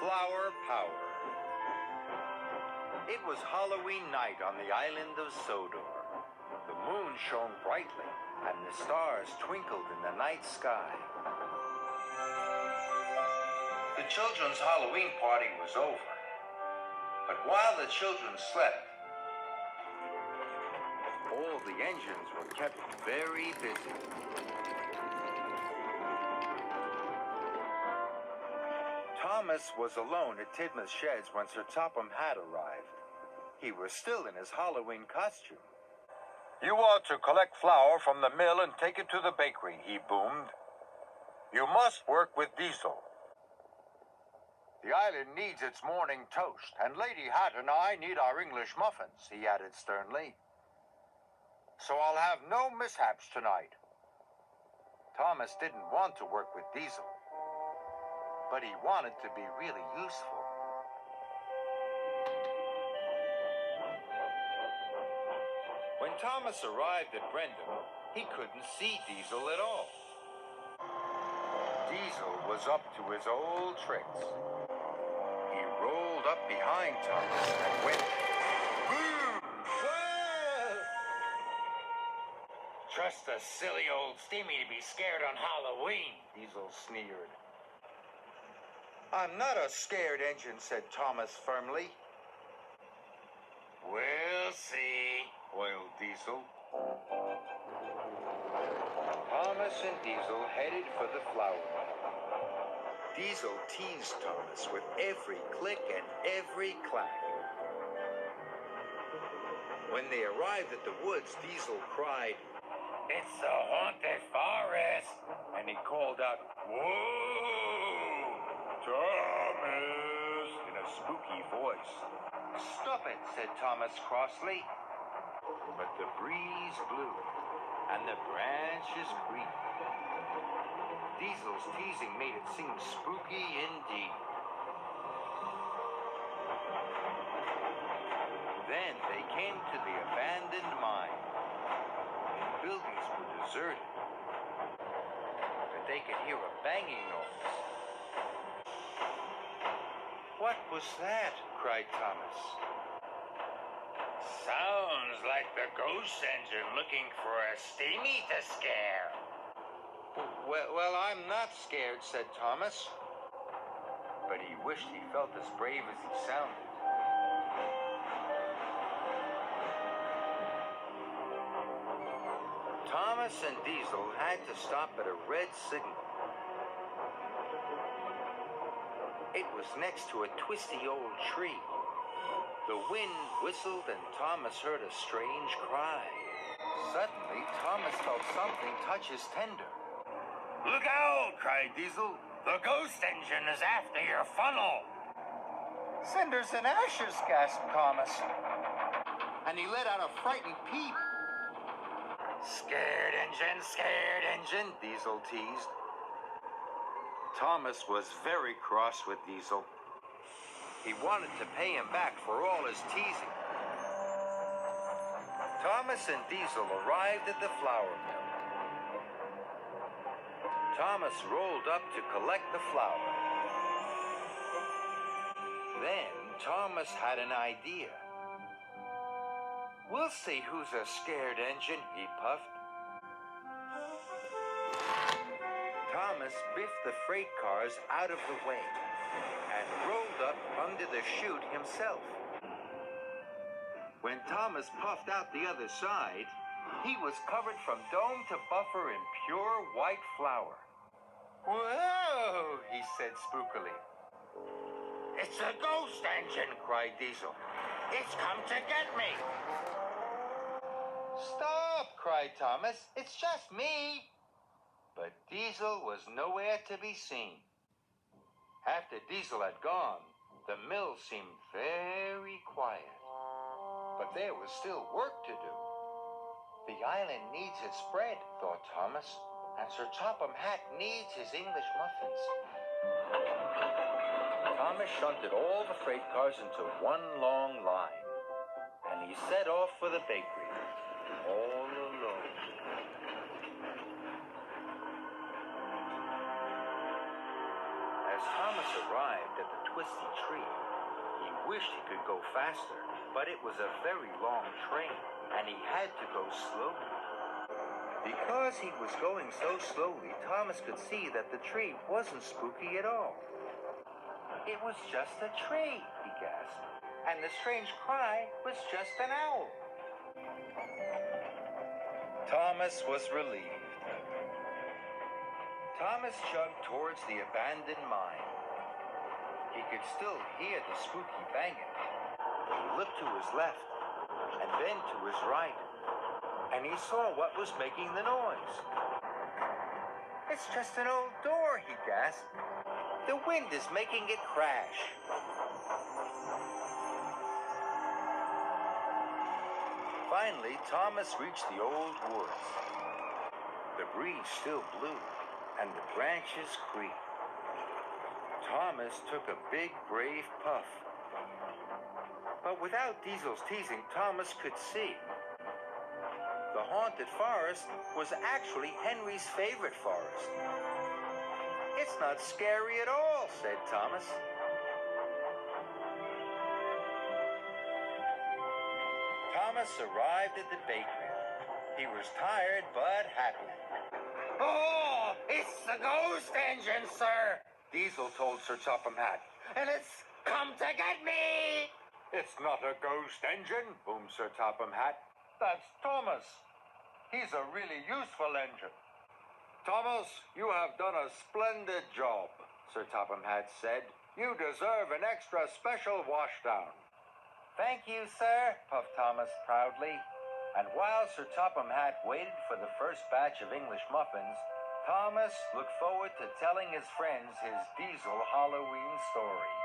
Flower Power. It was Halloween night on the island of Sodor. The moon shone brightly, and the stars twinkled in the night sky. The children's Halloween party was over. But while the children slept, all the engines were kept very busy. Thomas was alone at Tidmouth Sheds when Sir Topham Hatt arrived. He was still in his Halloween costume. "You ought to collect flour from the mill and take it to the bakery," he boomed. "You must work with Diesel. The island needs its morning toast, and Lady Hatt and I need our English muffins," he added sternly. "So I'll have no mishaps tonight." Thomas didn't want to work with Diesel, but he wanted to be really useful. When Thomas arrived at Brendam, he couldn't see Diesel at all. Diesel was up to his old tricks. He rolled up behind Thomas and went, boom! Whoa! "Trust the silly old Steamy to be scared on Halloween," Diesel sneered. "I'm not a scared engine," said Thomas firmly. "We'll see," wailed Diesel. Thomas and Diesel headed for the flour mill. Diesel teased Thomas with every click and every clack. When they arrived at the woods, Diesel cried, "It's the haunted forest!" And he called out, "Whoa, Thomas!" in a spooky voice. "Stop it," said Thomas crossly. But the breeze blew, and the branches creaked. Diesel's teasing made it seem spooky indeed. Then they came to the abandoned mine. The buildings were deserted, but they could hear a banging noise. "What was that?" cried Thomas. "Sounds like the ghost engine looking for a Steamy to scare." Well, I'm not scared," said Thomas. But he wished he felt as brave as he sounded. Thomas and Diesel had to stop at a red signal. It was next to a twisty old tree. The wind whistled and Thomas heard a strange cry. Suddenly, Thomas felt something touch his tender. "Look out!" cried Diesel. "The ghost engine is after your funnel." "Cinders and ashes," gasped Thomas. And he let out a frightened peep. Scared engine," Diesel teased. Thomas was very cross with Diesel. He wanted to pay him back for all his teasing. Thomas and Diesel arrived at the flour mill. Thomas rolled up to collect the flour. Then Thomas had an idea. "We'll see who's a scared engine," he puffed. Thomas biffed the freight cars out of the way and rolled up under the chute himself. When Thomas puffed out the other side, he was covered from dome to buffer in pure white flour. "Whoa!" he said spookily. "It's a ghost engine!" cried Diesel. "It's come to get me!" "Stop!" cried Thomas. "It's just me!" But Diesel was nowhere to be seen. After Diesel had gone, the mill seemed very quiet. But there was still work to do. The island needs its bread, thought Thomas, and Sir Topham Hatt needs his English muffins. Thomas shunted all the freight cars into one long line, and he set off for the bakery, all alone. As Thomas arrived at the twisty tree, he wished he could go faster, but it was a very long train, and he had to go slowly. Because he was going so slowly, Thomas could see that the tree wasn't spooky at all. It was just a tree, he gasped, and the strange cry was just an owl. Thomas was relieved. Thomas jogged towards the abandoned mine. He could still hear the spooky banging. He looked to his left, and then to his right, and he saw what was making the noise. It's just an old door, he gasped. The wind is making it crash. Finally, Thomas reached the old woods. The breeze still blew, and the branches creaked. Thomas took a big, brave puff. But without Diesel's teasing, Thomas could see. The haunted forest was actually Henry's favorite forest. It's not scary at all, said Thomas. Thomas arrived at the bakery. He was tired but happy. Oh, it's the ghost engine, sir, Diesel told Sir Topham Hatt. And it's come to get me! It's not a ghost engine, boomed Sir Topham Hatt. That's Thomas. He's a really useful engine. Thomas, you have done a splendid job, Sir Topham Hatt said. You deserve an extra special washdown. Thank you, sir, puffed Thomas proudly. And while Sir Topham Hatt waited for the first batch of English muffins, Thomas looked forward to telling his friends his Diesel Halloween story.